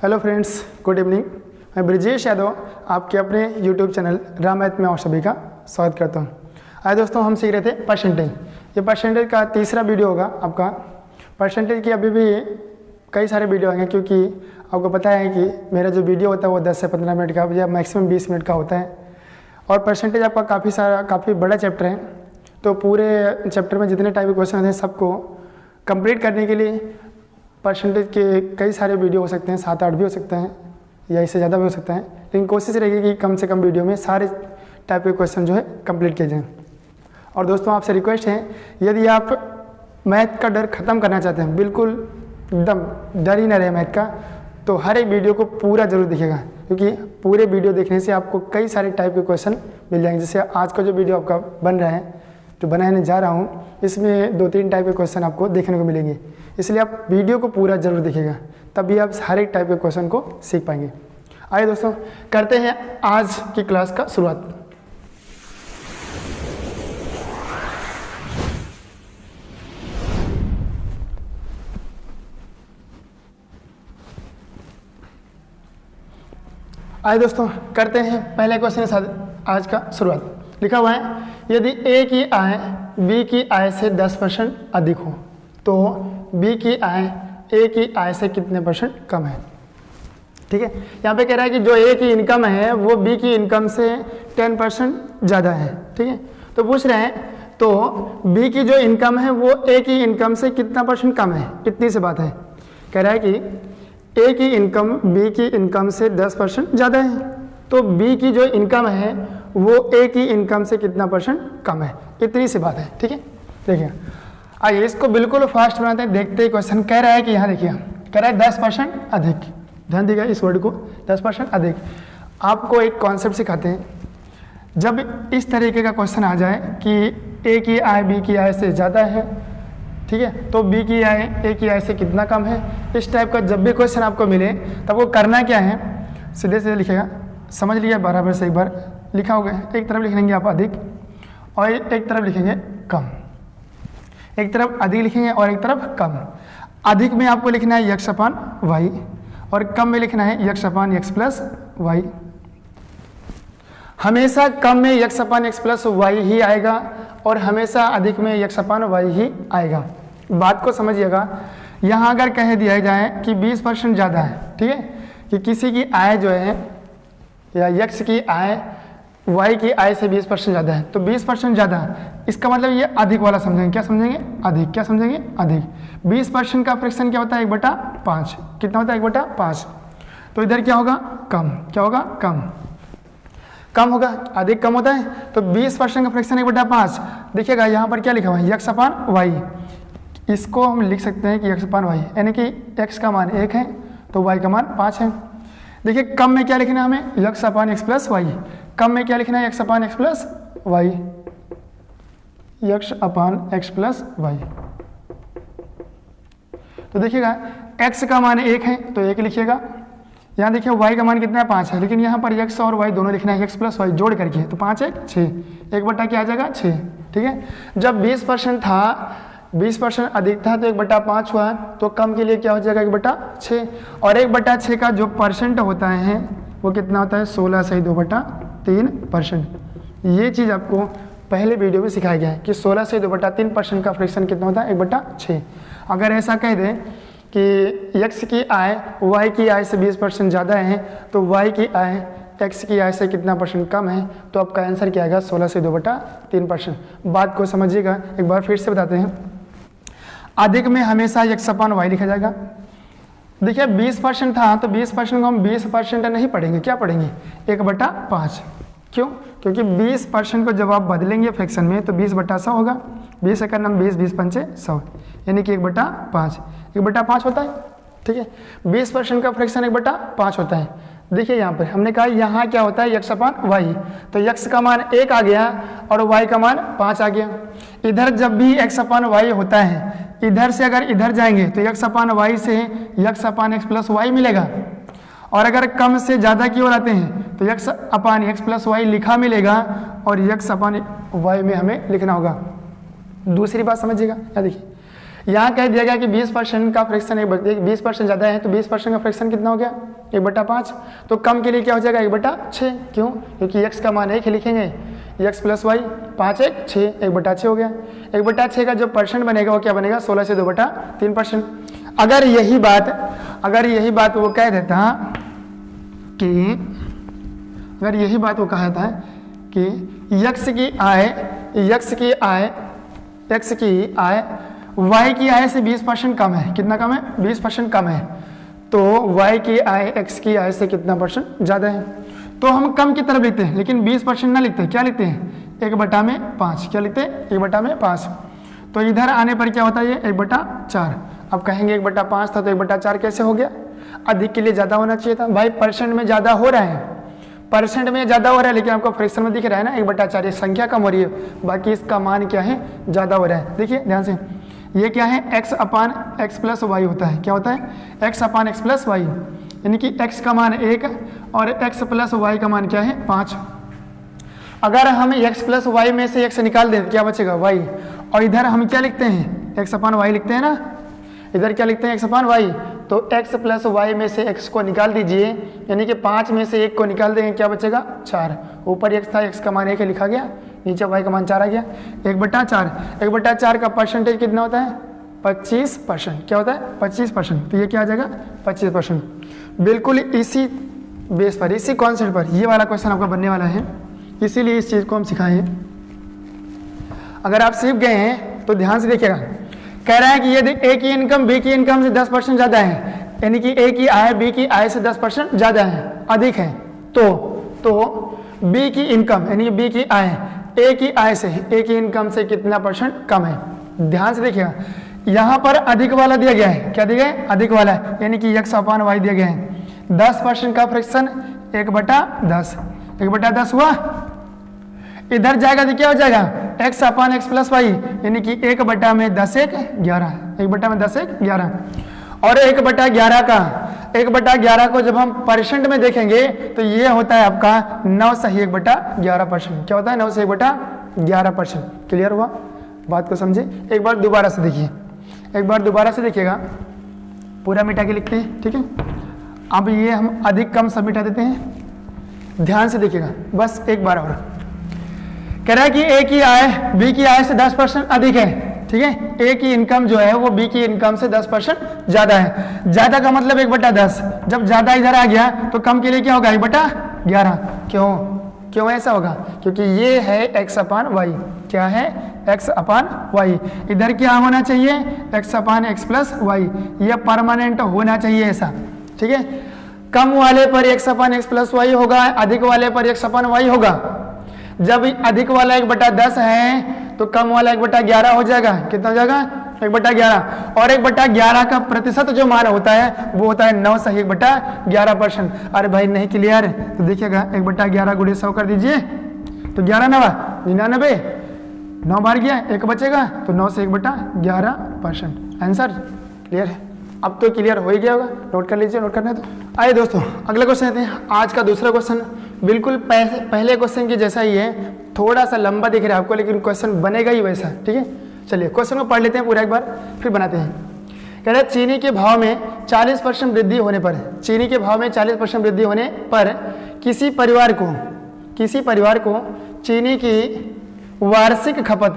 Hello friends, good evening. मैं ब्रिजेश यादव आपके अपने यूट्यूब चैनल राम मैथ में आप सभी का स्वागत करता हूं। आज दोस्तों हम सीख रहे थे परसेंटेज। ये परसेंटेज का तीसरा वीडियो होगा आपका। परसेंटेज की अभी भी कई सारे वीडियो आएंगे, क्योंकि आपको पता है कि मेरा जो वीडियो होता है वो 10 से 15 मिनट का या मैक्सिमम 20 मिनट का होता है। और परसेंटेज आपका काफ़ी बड़ा चैप्टर है, तो पूरे चैप्टर में जितने टाइप के क्वेश्चन होते हैं सबको कंप्लीट करने के लिए परसेंटेज के कई सारे वीडियो हो सकते हैं, 7-8 भी हो सकते हैं या इससे ज़्यादा भी हो सकता है। लेकिन कोशिश रहेगी कि कम से कम वीडियो में सारे टाइप के क्वेश्चन जो है कंप्लीट किए जाएँ। और दोस्तों आपसे रिक्वेस्ट है, यदि आप मैथ का डर ख़त्म करना चाहते हैं, बिल्कुल एकदम डर ही ना रहे मैथ का, तो हर एक वीडियो को पूरा जरूर देखिएगा, क्योंकि पूरे वीडियो देखने से आपको कई सारे टाइप के क्वेश्चन मिल जाएंगे। जैसे आज का जो वीडियो आपका बन रहा है, जो बनाने जा रहा हूँ, इसमें 2-3 टाइप के क्वेश्चन आपको देखने को मिलेंगे। इसलिए आप वीडियो को पूरा जरूर देखिएगा, तभी आप हर एक टाइप के क्वेश्चन को सीख पाएंगे। आइए दोस्तों करते हैं आज की क्लास का शुरुआत। आइए दोस्तों करते हैं पहले क्वेश्चन के साथ आज का शुरुआत। लिखा हुआ है, यदि ए की आय बी की आय से 10% अधिक हो तो बी की आय ए की आय से कितने परसेंट कम है। ठीक है, यहाँ पे कह रहा है कि जो ए की इनकम है वो बी की इनकम से 10% ज़्यादा है। ठीक है, तो पूछ रहे हैं तो बी की जो इनकम है वो ए की इनकम से कितना परसेंट कम है। इतनी सी बात है। कह रहा है कि ए की इनकम बी की इनकम से 10% ज़्यादा है, तो बी की जो इनकम है वो ए की इनकम से कितना परसेंट कम है। इतनी सी बात है। ठीक है, देखिए आइए इसको बिल्कुल फास्ट बनाते हैं। देखते ही क्वेश्चन कह रहा है कि यहाँ देखिए, कह रहा है 10% अधिक। ध्यान दीजिएगा इस वर्ड को, 10% अधिक। आपको एक कॉन्सेप्ट सिखाते हैं, जब इस तरीके का क्वेश्चन आ जाए कि ए की आय बी की आय से ज़्यादा है, ठीक है, तो बी की आय ए की आय से कितना कम है। इस टाइप का जब भी क्वेश्चन आपको मिले तब वो करना क्या है, सीधे सीधे लिखेगा। समझ लिया बराबर से, एक बार लिखा होगा। एक तरफ लिख लेंगे आप अधिक और एक तरफ लिखेंगे कम। एक तरफ अधिक लिखेंगे और एक तरफ कम। अधिक में आपको लिखना है यक्स अपान वाई और कम में लिखना है यक्स अपान एक्स प्लस वाई। हमेशा कम में x upon x plus why he आएगा और हमेशा अधिक में यक्स अपान वाई ही आएगा। बात को समझिएगा। यहाँ अगर कह दिया जाए कि 20% ज़्यादा है, ठीक है, कि किसी की आय जो है या यक्स की आय वाई की आय से 20% ज़्यादा है, तो 20% ज़्यादा, इसका मतलब ये अधिक वाला समझेंगे। क्या समझेंगे? अधिक। क्या समझेंगे? अधिक। 20% का फ्रैक्शन क्या होता है? 1/5। कितना होता है? 1/5। तो इधर क्या होगा? कम। क्या होगा? कम। कम होगा, अधिक कम होता है, तो 20% का फ्रैक्शन 1/5। देखिएगा यहाँ पर क्या लिखा हुआ है? X upon y. इसको हम लिख सकते हैं कि यक्स अपान वाई, यानी कि एक्स का मान 1 है तो वाई का मान 5 है। देखिए कम में क्या लिखना है हमें? यक्स अपान एक्स प्लस वाई। कम में क्या लिखना है? एक्स अपान एक्स प्लस वाई। यक्स अपान एक्स प्लस वाई। तो देखिएगा एक्स का मान 1 है तो 1 लिखिएगा। यहाँ देखिए वाई का मान कितना है? 5 है, लेकिन यहाँ पर एक्स और वाई दोनों लिखना है, एक्स प्लस वाई जोड़ करके, तो 5 1 6, 1 क्या आ जाएगा? 6। ठीक है, जब 20% था, 20% अधिक था तो 1/5 हुआ, तो कम के लिए क्या हो जाएगा? 1/6। और 1/6 का जो परसेंट होता है वो कितना होता है? 16 सही 2/3%। ये चीज़ आपको पहले वीडियो में सिखाया गया है कि 16 से 2/3% का फ्रैक्शन कितना होता है? 1/6। अगर ऐसा कह दें कि एक्स की आय वाई की आय से 20% ज़्यादा है, तो वाई की आय एक्स की आय से कितना परसेंट कम है, तो आपका आंसर क्या आएगा? 16 से 2/3%। बात को समझिएगा, एक बार फिर से बताते हैं। अधिक में हमेशा एक्स अपान वाई लिखा जाएगा। देखिए 20% था तो 20% को हम 20% नहीं पढ़ेंगे, क्या पढ़ेंगे? 1/5। क्यों? क्योंकि 20% को जब आप बदलेंगे फ्रैक्शन में तो 20/100 होगा। 20 का नाम 20, 20 पंचे 100, यानी कि 1/5। 1/5 होता है। ठीक है, 20% का फ्रैक्शन 1/5 होता है। देखिए यहाँ पर हमने कहा यहाँ क्या होता है? यक्स अपान वाई, तो यक्स का मान 1 आ गया और वाई का मान 5 आ गया। इधर जब भी एक्स अपान वाई होता है, इधर से अगर इधर जाएंगे तो यक्स अपान वाई से यक्स अपान एक्स प्लस वाई मिलेगा, और अगर कम से ज़्यादा की ओर आते हैं तो यक्स अपान एक्स प्लस वाई लिखा मिलेगा और यक्स अपान वाई में हमें लिखना होगा। दूसरी बात समझिएगा, क्या देखिए यहाँ कह दिया गया कि 20% का फ्रैक्शन 20% ज़्यादा है, तो 20% का फ्रैक्शन कितना हो गया 1/5। तो कम के लिए क्या हो जाएगा 1/6। क्यों? क्योंकि x का मान 1 ही लिखेंगे, x + y 5 1 6 1/6 हो गया। 1/6 का जो परसेंट बनेगा वो क्या बनेगा 16 से 2/3%। अगर यही बात वो कह देता कि x की आय y की आय से 20% कम है। कितना कम है? 20% कम है। तो y की आय x की आय से कितना % ज़्यादा है? तो हम कम की तरफ लिखते हैं, लेकिन 20% ना लिखते, क्या लिखते हैं 1/5। क्या लिखते हैं 1/5। तो इधर आने पर क्या होता है ये 1/4। अब कहेंगे 1/5 था तो 1/4 कैसे हो गया? अधिक के लिए ज़्यादा होना चाहिए था भाई। परसेंट में ज़्यादा हो रहा है, लेकिन आपको फ्रैक्शन में दिख रहा है ना 1/4, ये संख्या कम हो रही है, बाकी इसका मान क्या है ज़्यादा हो रहा है। देखिए ध्यान से, ये क्या है x/x + y होता है। क्या होता है x/x + y, यानी कि x का मान 1 और x + y का मान क्या है 5। अगर हम x + y में से x निकाल दें तो क्या बचेगा y, और इधर हम क्या लिखते हैं x/y लिखते हैं ना, इधर क्या लिखते हैं x/y। तो x + y में से x को निकाल दीजिए, यानी कि 5 में से 1 को निकाल देंगे, क्या बचेगा 4। ऊपर x था, x का मान 1 लिखा गया, नीचे y का मान 4 आ गया। 1/4 का परसेंटेज कितना होता है 25%। क्या होता है 25%। तो ये क्या आ जाएगा 25%। बिल्कुल इसी बेस पर, इसी कॉन्सेप्ट पर ये वाला क्वेश्चन आपका बनने वाला है, इसीलिए इस चीज़ को हम सिखाए हैं। अगर आप सीख गए हैं तो ध्यान से देखिएगा, कह रहा है कि यदि ए की इनकम बी की इनकम से 10% ज़्यादा है, यानी कि ए की आय बी की आय से 10% ज़्यादा है, अधिक है, तो बी की इनकम यानी कि बी की आय ए की आय से, ए की इनकम से कितना % कम है। ध्यान से देखिएगा, यहाँ पर अधिक वाला दिया गया है। क्या दिया गया है? अधिक वाला, यानी कि x/y दिया गया है। 10% का फ्रैक्शन 1/10, 1/10 हुआ। इधर जाएगा तो क्या हो जाएगा x/x + y, यानी कि 1/10 में 10 1 11, 1/10 में 10 1 11। और 1/11 को जब हम परसेंट में देखेंगे तो ये होता है आपका 9 सही 1/11%। क्या होता है 9 से 1/11%। क्लियर हुआ? बात को समझे? एक बार दोबारा से देखिएगा, पूरा मिटा के लिखते हैं, ठीक है। अब ये हम अधिक कम सब मिटा देते हैं, ध्यान से देखिएगा बस एक बार और। कह रहा है कि ए की आय बी की आय से 10% अधिक है, ठीक है। ए की इनकम जो है वो बी की इनकम से 10% ज़्यादा है। ज़्यादा का मतलब 1/10। जब ज़्यादा इधर आ गया तो कम के लिए क्या होगा 1/11। क्यों ऐसा होगा? क्योंकि ये है x/y। क्या है x/y। इधर क्या होना चाहिए x/x + y। ये परमानेंट होना चाहिए ऐसा, ठीक है। कम वाले पर x/x + y होगा, अधिक वाले पर x/y होगा। जब अधिक वाला 1/10 है तो कम वाला 1/11 हो जाएगा। कितना हो जाएगा 1/11। और 1/11 का प्रतिशत जो मान होता है वो होता है 9 सही 1/11%। अरे भाई नहीं क्लियर तो देखिएगा 1/11 × 100 कर दीजिए तो 11 9 99, 9 बार गया 1 बचेगा तो 9 से 1/11%। आंसर क्लियर है? अब तो क्लियर हो ही गया होगा। नोट कर लीजिए, नोट करना है तो। आइए दोस्तों अगले क्वेश्चन आते हैं। आज का दूसरा क्वेश्चन बिल्कुल पहले क्वेश्चन की जैसा ही है, थोड़ा सा लंबा दिख रहा है आपको लेकिन क्वेश्चन बनेगा ही वैसा, ठीक है। चलिए क्वेश्चन को पढ़ लेते हैं पूरा एक बार, फिर बनाते हैं। कह रहा है चीनी के भाव में 40% वृद्धि होने पर, चीनी के भाव में 40% वृद्धि होने पर किसी परिवार को चीनी की वार्षिक खपत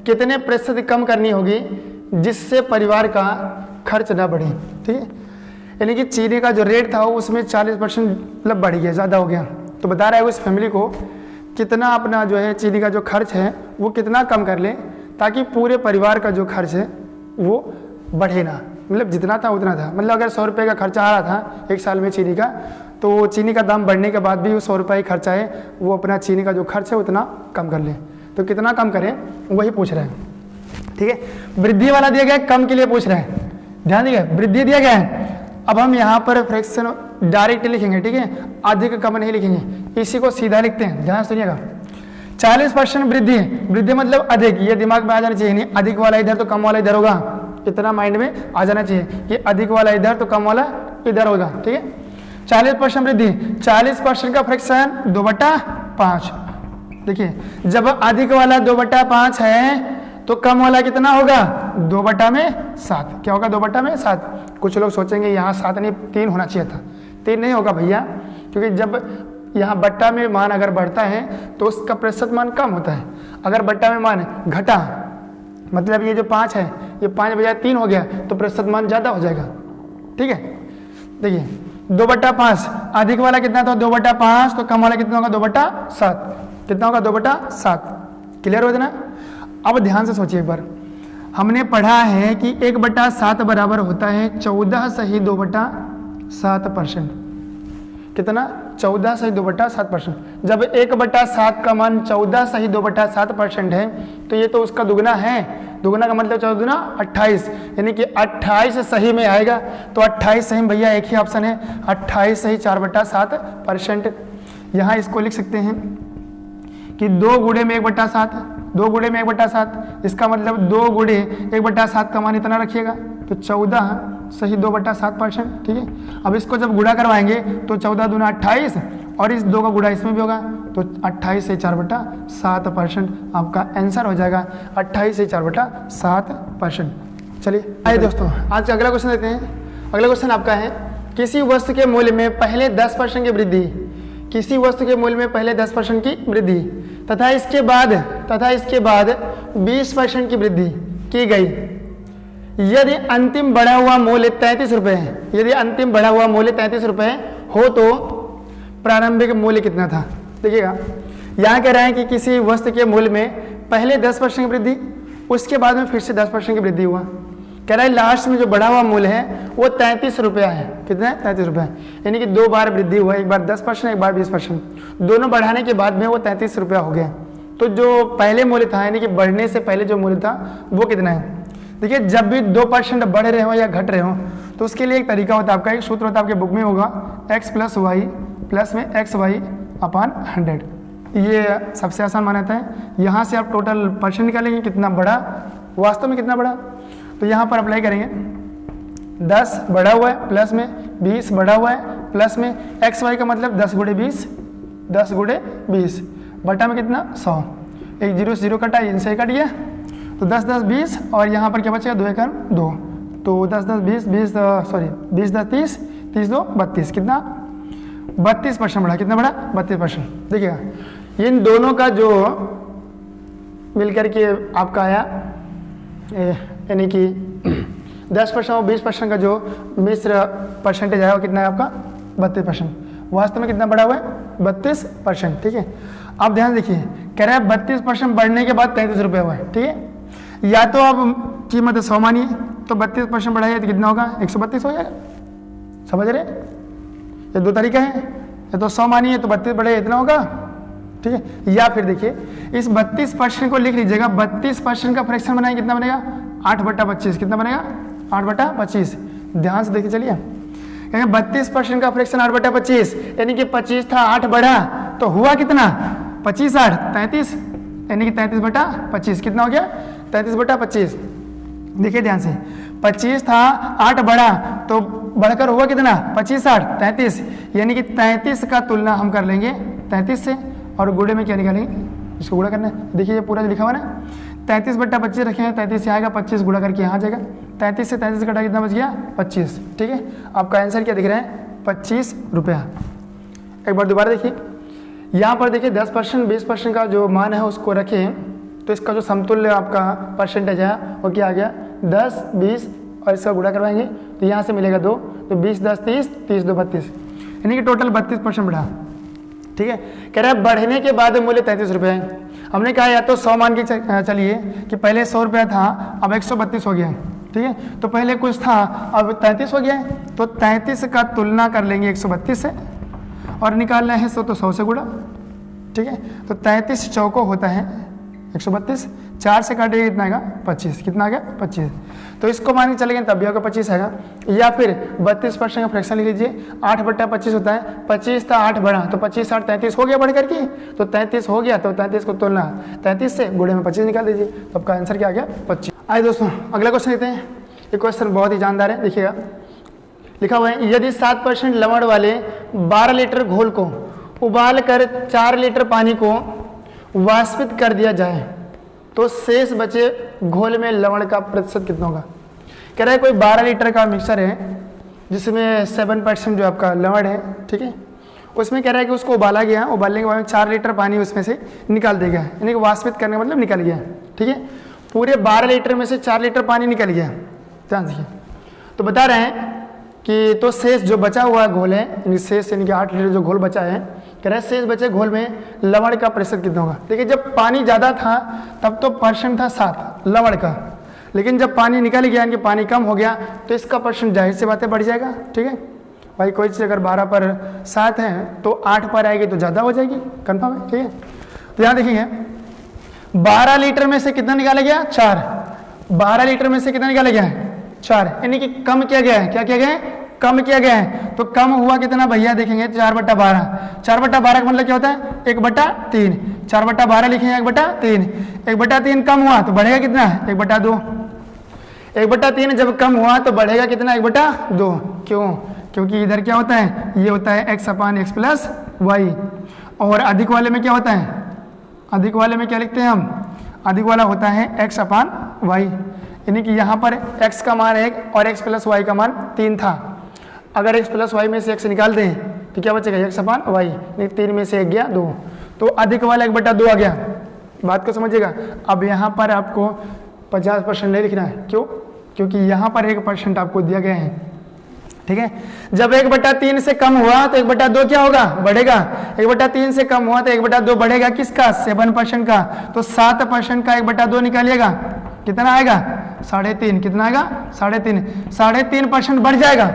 कितने प्रतिशत कम करनी होगी जिससे परिवार का खर्च ना बढ़े, ठीक है। यानी कि चीनी का जो रेट था उसमें 40% मतलब बढ़ गया, ज़्यादा हो गया। तो बता रहा है उस फैमिली को कितना अपना जो है चीनी का जो खर्च है वो कितना कम कर ले ताकि पूरे परिवार का जो खर्च है वो बढ़े ना, मतलब जितना था उतना था। मतलब अगर 100 रुपये का खर्चा आ रहा था एक साल में चीनी का, तो चीनी का दाम बढ़ने के बाद भी वो 100 रुपये खर्चा है वो अपना चीनी का जो खर्च है उतना कम कर ले। तो कितना कम करें वही पूछ रहे हैं, ठीक है। वृद्धि वाला दिया गया, कम के लिए पूछ रहे हैं, ध्यान दीजिए। वृद्धि दिया गया है, अब हम यहाँ पर फ्रैक्शन डायरेक्ट लिखेंगे, ठीक है, अधिक कम नहीं लिखेंगे, इसी को सीधा लिखते हैं। ध्यान सुनिएगा 40% वृद्धि, वृद्धि मतलब अधिक, ये दिमाग में आ जाना चाहिए। नहीं अधिक वाला इधर तो कम वाला इधर होगा, इतना माइंड में आ जाना चाहिए। ये अधिक वाला इधर तो कम वाला इधर होगा, ठीक है। 40% वृद्धि, 40% का फ्रैक्शन 2/5। देखिए जब अधिक वाला 2/5 है तो कम वाला कितना होगा 2/7। क्या होगा 2/7। कुछ लोग सोचेंगे यहाँ 7 नहीं 3 होना चाहिए था। 3 नहीं होगा भैया, क्योंकि जब यहाँ बट्टा में मान अगर बढ़ता है तो उसका प्रतिशत मान कम होता है। अगर बट्टा में मान घटा, मतलब ये जो 5 है ये 5 बजाय 3 हो गया तो प्रतिशत मान ज़्यादा हो जाएगा। ठीक है, देखिए 2/5 अधिक वाला कितना था 2/5, तो कम वाला कितना होगा 2/7। कितना होगा 2/7। क्लियर हो जाना। अब ध्यान से सोचिए एक बार, हमने पढ़ा है कि 1/7 बराबर होता है 14 सही 2/7%। कितना 14 सही 2/7%। जब 1/7 का मान 14 सही 2/7% है तो ये तो उसका दुगना है। दुगना का मतलब 14 दूना 28, यानी कि 28 सही में आएगा। तो 28 सही में भैया एक ही ऑप्शन है, 28 सही 4/7%। यहाँ इसको लिख सकते हैं कि 2 गुणे में 1/7, 2 गुणे में 1/7, इसका मतलब 2 गुणे 1/7 का मान इतना रखिएगा, तो 14 सही 2/7%। ठीक है, अब इसको जब गुणा करवाएंगे तो 14 दूना 28 और इस 2 का गुणा इसमें भी होगा, तो 28 से 4/7% आपका आंसर हो जाएगा। 28 से 4/7%। चलिए आइए दोस्तों, आज अगला क्वेश्चन देते हैं। अगला क्वेश्चन आपका है, किसी वस्तु के मूल्य में पहले 10% की वृद्धि, किसी वस्तु के मूल्य में पहले 10% की वृद्धि तथा इसके बाद 20% की वृद्धि की गई, यदि अंतिम बढ़ा हुआ मूल्य 33 रुपये है, यदि अंतिम बढ़ा हुआ मूल्य 33 रुपये हो तो प्रारंभिक मूल्य कितना था। देखिएगा, यहाँ कह रहा है कि किसी वस्तु के मूल्य में पहले 10% की वृद्धि, उसके बाद में फिर से 10% की वृद्धि हुआ। कह रहा है लास्ट में जो बढ़ा हुआ मूल्य है वो 33 रुपया है। कितना है 33 रुपया, यानी कि 2 बार वृद्धि हुआ, एक बार 10% एक बार 20%। दोनों बढ़ाने के बाद में वो 33 रुपया हो गया। तो जो पहले मूल्य था, यानी कि बढ़ने से पहले जो मूल्य था वो कितना है। देखिए, जब भी 2% बढ़ रहे हो या घट रहे हो तो उसके लिए एक तरीका होता है, आपका एक सूत्र होता है, आपके बुक में होगा x + y प्लस में xy/100। ये सबसे आसान माना है। यहाँ से आप टोटल परसेंट निकालेंगे कितना बढ़ा, वास्तव में कितना बढ़ा। तो यहाँ पर अप्लाई करेंगे 10 बढ़ा हुआ है प्लस में 20 बढ़ा हुआ है प्लस में xy का मतलब 10 गुणे 20, 10 गुणे 20 बटा में कितना 100। एक 0 से 0 कटा, इनसे ही कट गया, तो 10 10 20 और यहाँ पर क्या बचेगा 2 1 2, तो 10 10 20 20 20 10 30 30 2 32, कितना 32% बढ़ा। कितना बढ़ा 32%। देखिएगा, इन दोनों का जो मिलकर के आपका आया, यानी कि 10% और 20% का जो मिश्र परसेंटेज आया वो कितना है आपका 32%। वास्तव में कितना बढ़ा हुआ है 32%। ठीक है, अब ध्यान देखिए, कह रहा है 32% बढ़ने के बाद 33 रुपये हुआ है। ठीक है, या तो अब कीमत 100 मानिए तो 32% बढ़ाइए तो कितना होगा 132 हो जाएगा। समझ रहे, ये 2 तरीका है, या तो 100 मानिए तो 32 बढ़ाइए इतना होगा। ठीक है, या फिर देखिए इस 32% को लिख लीजिएगा, 32% का फ्रैक्शन बनाएंगे कितना बनेगा 8/25। कितना बनेगा 8/25। ध्यान से देखिए, चलिए 32% का फ्रैक्शन 8/25, यानी कि 25 था 8 बढ़ा तो हुआ कितना 25 8 33, यानी कि 33/25। कितना हो गया 33/25। देखिए ध्यान से, 25 था 8 बढ़ा तो बढ़कर हुआ कितना 25 8 33, यानी कि 33 का तुलना हम कर लेंगे 33 से और गुणे में क्या निकालेंगे, इसको गुणा करना है। देखिए ये पूरा जो लिखा हुआ ना 33/25 रखेंगे, 33 से आएगा 25 गुणा करके यहाँ आ जाएगा, 33 से 33 कटा कितना बच गया 25। ठीक है, आपका आंसर क्या दिख रहा है 25 रुपया। एक बार दोबारा देखिए, यहाँ पर देखिए 10% 20% का जो मान है उसको रखें तो इसका जो समतुल्य आपका परसेंटेज है वो क्या आ गया 10 20 और इसका गुणा करवाएंगे तो यहाँ से मिलेगा 2, तो 20 10 30 30 2 32, यानी कि टोटल 32% बढ़ा। ठीक है, कह रहा है बढ़ने के बाद मूल्य 33 रुपये है। हमने कहा या तो 100 मान के चलिए कि पहले 100 रुपया था अब 132 हो गया है। ठीक है, तो पहले कुछ था अब 33 हो गया है, तो 33 का तुलना कर लेंगे 132 से और निकालना है 100 तो 100 से गुणा। ठीक है, तो 33 चौको होता है 132, 4 से काटेगा कितना आएगा 25। कितना आ गया 25, तो इसको मान के चलेंगे तब भी आपका 25 आएगा। या फिर 32% का फ्रैक्शन लिख लीजिए, 8/25 होता है, 25 था 8 बढ़ा तो 25 8 33 हो गया बढ़ करके, तो 33 हो गया तो 33 को तोलना 33 से गुणे में 25 निकाल दीजिए, तो आपका आंसर क्या आ गया 25। आइए दोस्तों अगला क्वेश्चन लेते हैं। ये क्वेश्चन बहुत ही जानदार है, देखिएगा लिखा हुआ है यदि 7% लवण वाले 12 लीटर घोल को उबाल कर 4 लीटर पानी को वाष्पित कर दिया जाए तो शेष बचे घोल में लवण का प्रतिशत कितना होगा। कह रहा है कोई 12 लीटर का मिक्सर है जिसमें 7% जो आपका लवण है, ठीक है। उसमें कह रहा है कि उसको उबाला गया, उबालने के बाद 4 लीटर पानी उसमें से निकाल दिया गया, यानी कि वाष्पित करने का मतलब निकल गया, ठीक है। पूरे 12 लीटर में से 4 लीटर पानी निकल गया, ध्यान देखिए। तो बता रहे हैं कि तो शेष जो बचा हुआ घोल है, यानी शेष यानी कि 8 लीटर जो घोल बचा है, कह रहे हैं शेष बचे घोल में लवण का प्रतिशत कितना होगा। देखिए जब पानी ज़्यादा था तब तो परसेंट था 7 लवण का, लेकिन जब पानी निकल गया यानी कि पानी कम हो गया तो इसका परसेंट जाहिर सी बातें बढ़ जाएगा, ठीक है भाई। कोई चीज़ अगर 12 पर 7 है तो 8 पर आएगी तो ज़्यादा हो जाएगी, कन्फर्म है, ठीक है। तो यहाँ देखिए 12 लीटर में से कितना निकाला गया 4, 12 लीटर में से कितना निकाला गया है 4, यानी कि कम किया गया है, क्या किया गया है कम किया गया है। तो कम हुआ कितना भैया देखेंगे 4/12, 4/12 का मतलब क्या होता है 1/3, 4/12 लिखेंगे 1/3, 1/3 कम हुआ तो बढ़ेगा कितना 1/2, 1/3 जब कम हुआ तो बढ़ेगा कितना 1/2, क्यों, क्योंकि इधर क्या होता है ये होता है x/x प्लस वाई, और अधिक वाले में क्या होता है, अधिक वाले में क्या लिखते हैं हम, अधिक वाला होता है x/y, यानी कि यहाँ पर x का मान 1 और x प्लस वाई का मान 3 था। अगर x प्लस वाई में से x निकाल दें तो क्या बचेगा x/y, नहीं 3 में से 1 गया 2, तो अधिक वाला 1/2 आ गया, बात को समझिएगा। अब यहाँ पर आपको 50% नहीं लिखना है, क्यों, क्योंकि यहाँ पर 1% आपको दिया गया है, ठीक है। जब 1/3 से कम हुआ तो 1/2 क्या होगा बढ़ेगा, 1/3 से कम हुआ तो 1/2 बढ़ेगा किसका 7% का, तो 7% का 1/2 निकालिएगा कितना आएगा 3.5, कितना आएगा 3.5, 3.5% बढ़ जाएगा,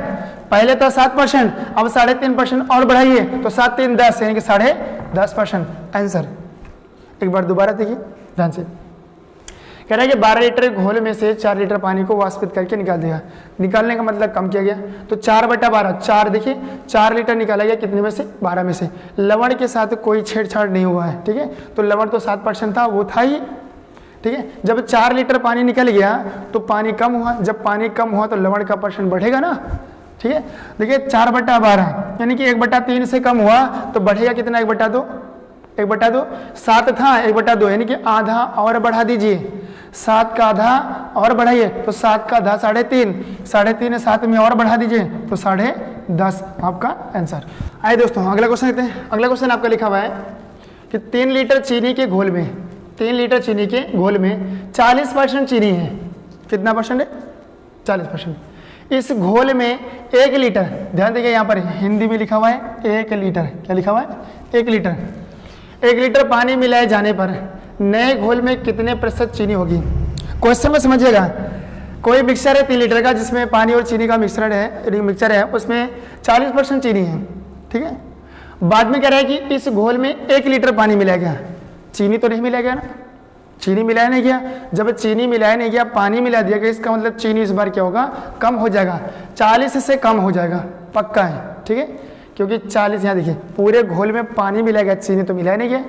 पहले था 7%, अब 3.5% और बढ़ाइए तो 7 3 10 यानी कि 10.5% आंसर। एक बार दोबारा देखिए ध्यान से, कह रहा है कि 12 लीटर घोल में से 4 लीटर पानी को वाष्पित करके निकाल देगा, निकालने का मतलब कम किया गया, तो 4/12, 4 देखिए 4 लीटर निकाला गया कितने में से 12 में से, लवण के साथ कोई छेड़छाड़ नहीं हुआ है, ठीक है। तो लवण तो 7% था वो था ही, ठीक है। जब 4 लीटर पानी निकल गया तो पानी कम हुआ, जब पानी कम हुआ तो लवण का परसेंट बढ़ेगा ना, ठीक है। देखिए 4/12 यानी कि 1/3 से कम हुआ तो बढ़ेगा कितना 1/2, 1/2, 7 था 1/2 यानी कि आधा और बढ़ा दीजिए, 7 का आधा और बढ़ाइए तो 7 का आधा 3.5, 3.5 7 में और बढ़ा दीजिए तो 10.5 आपका आंसर। आइए दोस्तों अगला क्वेश्चन लेते हैं। अगला क्वेश्चन आपका लिखा हुआ है कि 3 लीटर चीनी के घोल में, 3 लीटर चीनी के घोल में 40% चीनी है, कितना परसेंट है 40%। इस घोल में 1 लीटर, ध्यान देखिए यहाँ पर हिंदी में लिखा हुआ है 1 लीटर, क्या लिखा हुआ है 1 लीटर, 1 लीटर पानी मिलाए जाने पर नए घोल में कितने प्रतिशत चीनी होगी। क्वेश्चन में समझिएगा, कोई मिक्सचर है 3 लीटर का जिसमें पानी और चीनी का मिक्सचर है, उसमें 40% चीनी है, ठीक है। बाद में कह रहा है कि इस घोल में 1 लीटर पानी मिलाया गया, चीनी तो नहीं मिलाया गया ना, चीनी मिलाया नहीं गया, जब चीनी मिलाया नहीं गया पानी मिला दिया गया, इसका मतलब चीनी इस बार क्या होगा कम हो जाएगा, 40 से कम हो जाएगा, पक्का है, ठीक है। क्योंकि 40 यहाँ देखिए पूरे घोल में पानी मिलाया गया, चीनी तो मिलाया नहीं गया,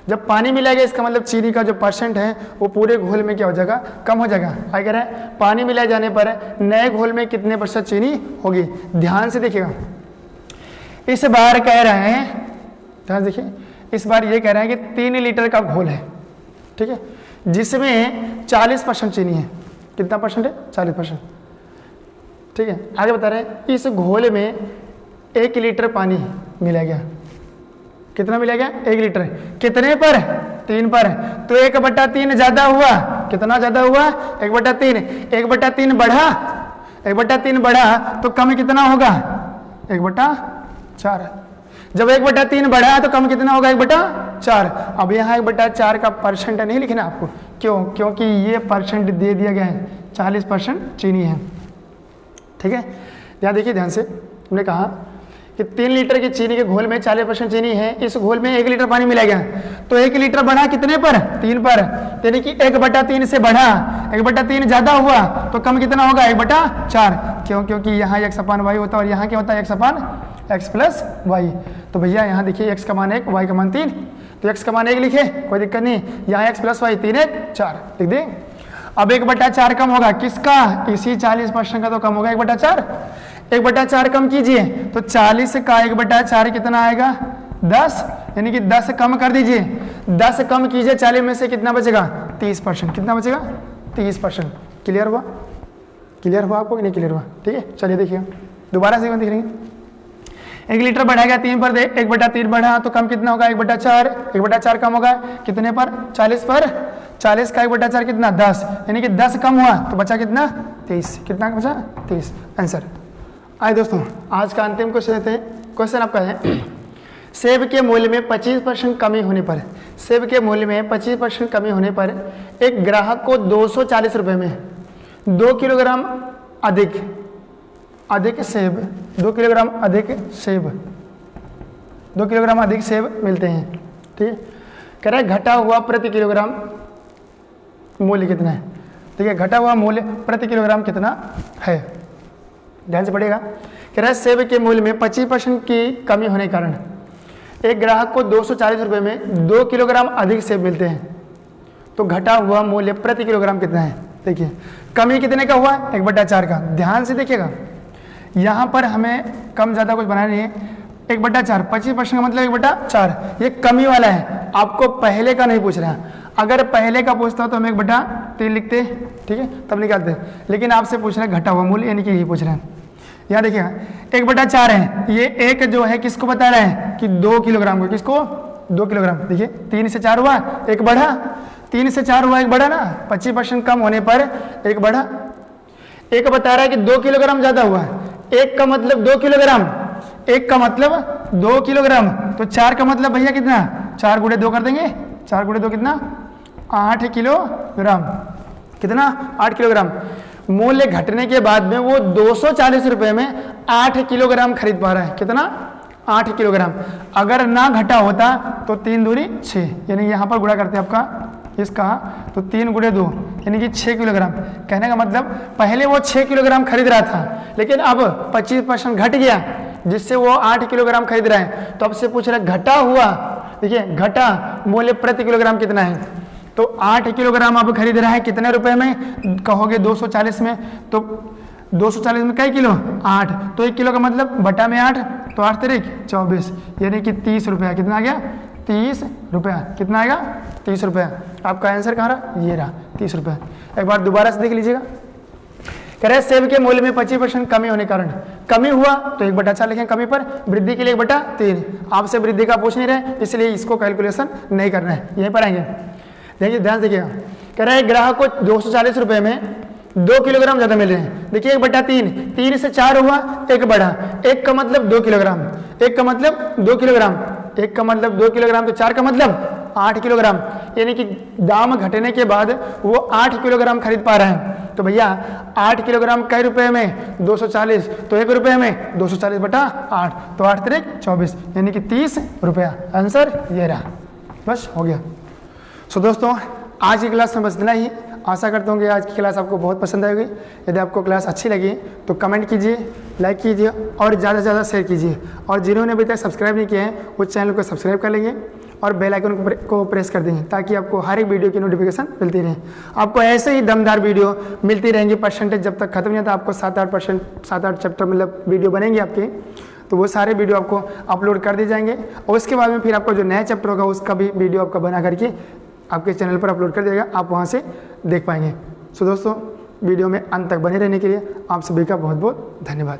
जब पानी मिलाया गया इसका मतलब चीनी का जो परसेंट है वो पूरे घोल में क्या हो जाएगा कम हो जाएगा। आगे कह रहा है पानी मिलाए जाने पर नए घोल में कितने प्रतिशत चीनी होगी। ध्यान से देखिएगा, इस बार कह रहे हैं, ध्यान देखिए, इस बार ये कह रहे हैं कि 3 लीटर का घोल है, ठीक है, जिसमें 40% चीनी है, कितना परसेंट है 40%, ठीक है। आगे बता रहे हैं इस घोल में 1 लीटर पानी मिलाया गया, कितना मिला गया 1 लीटर, कितने पर 3 पर, तो 1/3 ज्यादा हुआ, कितना ज्यादा हुआ 1/3, 1/3 बढ़ा, 1/3 बढ़ा तो कम कितना होगा 1/4, जब 1/3 बढ़ा तो कम कितना होगा 1/4। अब यहाँ 1/4 का परसेंट नहीं लिखना आपको, क्यों, क्योंकि ये परसेंट दे दिया गया है 40% चीनी है, ठीक है। यहाँ देखिए ध्यान से, हमने कहा कि 3 लीटर की चीनी के घोल में 40% चीनी है, इस घोल में 1 लीटर पानी मिलाया गया, तो 1 लीटर बढ़ा कितने पर 3 पर, यानी कि 1/3 से बढ़ा, 1/3 ज्यादा हुआ तो कम कितना होगा 1/4, क्यों, क्योंकि यहाँ x/y होता है और यहाँ क्या होता है x/x प्लस वाई। तो भैया यहाँ देखिए x का मान 1 y का मान 3, तो x का मान 1 लिखे कोई दिक्कत नहीं, यहाँ x प्लस वाई 3 1 4 लिख दे। अब 1/4 कम होगा किसका, इसी 40% का तो कम होगा 1/4, 1/4 कम कीजिए तो 40 का 1/4 कितना आएगा 10, यानी कि 10 कम कर दीजिए, 10 कम कीजिए 40 में से कितना बचेगा 30%। कितना बचेगा? 30%। क्लियर हुआ? क्लियर हुआ आपको कि नहीं क्लियर हुआ? ठीक है, चलिए देखिए दोबारा से देख लेंगे। 1 लीटर बढ़ाएगा 3 पर, 1/3 बढ़ा तो कम कितना होगा? 1/4। 1/4 कम होगा कितने पर? 40 पर। 40 का 1/4 कितना? 10, यानी कि 10 कम हुआ तो बचा कितना? 30। कितना बचा? 30 आंसर। आइए दोस्तों आज का अंतिम क्वेश्चन लेते हैं। क्वेश्चन आपका है सेब के मूल्य में 25% कमी होने पर, सेब के मूल्य में 25% कमी होने पर एक ग्राहक को 240 रुपये में 2 किलोग्राम अधिक सेब 2 किलोग्राम अधिक सेब 2 किलोग्राम अधिक सेब मिलते हैं। ठीक है, कह रहा है घटा हुआ प्रति किलोग्राम मूल्य कितना है? ठीक है, घटा हुआ मूल्य प्रति किलोग्राम कितना है? ध्यान से पढ़ेगा। कह रहा है सेब के मूल्य में 25% की कमी होने के कारण एक ग्राहक को 240 रुपये में 2 किलोग्राम अधिक सेब मिलते हैं, तो घटा हुआ मूल्य प्रति किलोग्राम कितना है? देखिए कमी कितने का हुआ? 1/4 का। ध्यान से देखिएगा, यहाँ पर हमें कम ज़्यादा कुछ बनाना नहीं है। 1/4 25% का मतलब 1/4, ये कमी वाला है, आपको पहले का नहीं पूछ रहा है। अगर पहले का पूछता हो तो हम 1/3 लिखते, ठीक है, तब निकालते, लेकिन आपसे पूछ रहे हैं घटा हुआ मूल्य, यानी कि यही पूछ रहे हैं। यहाँ देखिएगा 1/4 है, ये एक जो है किसको बता रहे हैं कि 2 किलोग्राम को, किसको? 2 किलोग्राम। देखिए 3 से 4 हुआ, 1 बढ़ा, 3 से 4 हुआ, 1 बढ़ा ना, 25% कम होने पर 1 बढ़ा। एक बता रहा है कि 2 किलोग्राम ज्यादा हुआ, 1 का मतलब 2 किलोग्राम, 1 का मतलब 2 किलोग्राम, तो 4 का मतलब भैया कितना? 4 गुणे 2 कर देंगे, 4 गुणे 2 कितना? 8 किलोग्राम। कितना? 8 किलोग्राम। मूल्य घटने के बाद में वो 240 रुपये में 8 किलोग्राम खरीद पा रहा है। कितना? 8 किलोग्राम। अगर ना घटा होता तो 3 दूनी 6, यानी यहाँ पर गुणा करते हैं आपका इसका, तो 3 गुणे 2 यानी कि 6 किलोग्राम। कहने का मतलब पहले वो 6 किलोग्राम खरीद रहा था, लेकिन अब 25% घट गया, जिससे वो 8 किलोग्राम खरीद रहा है। तो अब से पूछ रहा है घटा हुआ, देखिए घटा मूल्य प्रति किलोग्राम कितना है? तो 8 किलोग्राम अब खरीद रहा है कितने रुपए में? कहोगे 240 में, तो 240 में कई किलो? 8, तो 1 किलो का मतलब बटा में 8, तो 8 तारीख 24, यानी कि 30 रुपया। कितना आ गया? 30 रुपया। कितना आएगा? 30 रुपया। आपका आंसर कहाँ रहा? ये रहा 30 रुपया। एक बार दोबारा से देख लीजिएगा। कह रहे सेब के मूल्य में 25% कमी होने के कारण, कमी हुआ तो 1/4 लिखें कमी पर, वृद्धि के लिए 1/3। आपसे वृद्धि का पूछ नहीं रहे, इसलिए इसको कैलकुलेशन नहीं करना है, यहीं पर आएंगे। देखिए ध्यान देखिएगा, कह रहा है ग्राहक को 240 रुपये में 2 किलोग्राम ज़्यादा मिल रहे हैं। देखिए 1/3, 3 से 4 हुआ, 1 बढ़ा, 1 का मतलब 2 किलोग्राम, 1 का मतलब 2 किलोग्राम, 1 का मतलब 2 किलोग्राम, तो 4 का मतलब 8 किलोग्राम, यानी कि दाम घटने के बाद वो 8 किलोग्राम खरीद पा रहे हैं। तो भैया 8 किलोग्राम कई रुपए में? 240, तो 1 रुपये में 240/8, तो 8 तारीख 24, यानी कि 30 रुपया। आंसर ये रहा, बस हो गया। सो दोस्तों आज की क्लास में बस इतना ही। आशा करता हूँ कि आज की क्लास आपको बहुत पसंद आएगी। यदि आपको क्लास अच्छी लगी तो कमेंट कीजिए, लाइक कीजिए और ज़्यादा से ज़्यादा शेयर कीजिए। और जिन्होंने अभी तक सब्सक्राइब नहीं किया है वो चैनल को सब्सक्राइब कर लेंगे और बेल आइकन को प्रेस कर देंगे, ताकि आपको हर एक वीडियो की नोटिफिकेशन मिलती रहे। आपको ऐसे ही दमदार वीडियो मिलती रहेंगी। परसेंटेज जब तक खत्म नहीं होता, आपको 7-8 चैप्टर मतलब वीडियो बनेंगे आपके, तो वो सारे वीडियो आपको अपलोड कर दिए जाएंगे। और उसके बाद में फिर आपका जो नया चैप्टर होगा उसका भी वीडियो आपका बना करके आपके चैनल पर अपलोड कर देगा, आप वहाँ से देख पाएंगे। सो दोस्तों वीडियो में अंत तक बने रहने के लिए आप सभी का बहुत बहुत धन्यवाद।